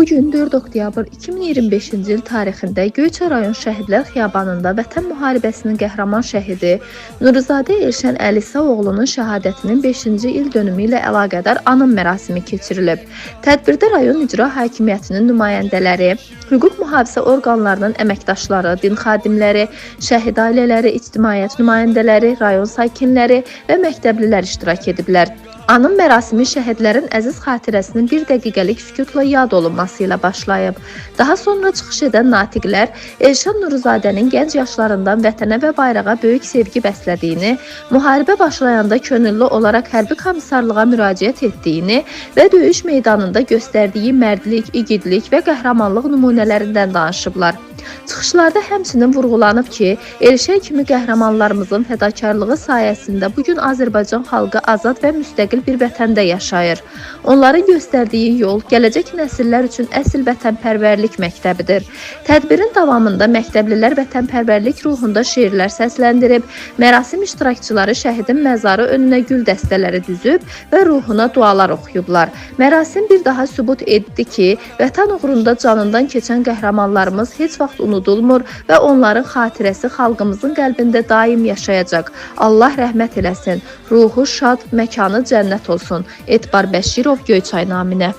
Bugün 4 oktyabr 2025-ci il tarixində Göyçay rayon Şəhidlər Xiyabanında Vətən müharibəsinin qəhrəman şəhidi Nuruzadə Elşən Əlisə oğlunun şəhadətinin 5-ci il dönümü ilə əlaqədar anım mərasimi keçirilib. Tədbirdə rayon icra hakimiyyətinin nümayəndələri, hüquq mühafizə orqanlarının əməkdaşları, din xadimləri, şəhid ailələri, ictimaiyyət nümayəndələri, rayon sakinləri və məktəblilər iştirak ediblər. Anım mərasimi şəhidlərin əziz xatirəsinin 1 dəqiqəlik sükutla yad olunması ilə başlayıb. Daha sonra çıxış edən natiqlər Elşən Nuruzadənin gənc yaşlarından vətənə və bayrağa böyük sevgi bəslədiyini, müharibə başlayanda könüllü olaraq hərbi komissarlığa müraciət etdiyini və döyüş meydanında göstərdiyi mərdlik, igidlik və qəhrəmanlıq nümunələrindən danışıblar. Çıxışlarda həmçinin vurğulanıb ki, Elşən kimi qəhrəmanlarımızın fədakarlığı sayəsində bugün Azərbaycan xalqı azad və müstəqil bir vətəndə yaşayır. Onların göstərdiyi yol gələcək nəsillər üçün əsl vətənpərvərlik məktəbidir. Tədbirin davamında məktəblilər vətənpərvərlik ruhunda şeirlər səsləndirib, mərasim iştirakçıları şəhidin məzarı önünə gül dəstələri düzüb və ruhuna dualar oxuyublar. Mərasim bir daha sübut etdi ki, vətən uğrunda canından keçən qəhrəmanlarımız heç vaxt unudulmur və onların xatirəsi xalqımızın qəlbində daim yaşayacaq. Allah rəhmət eləsin, ruhu şad, məkanı cənnət olsun. Etibar Bəşirov, Göyçay naminə.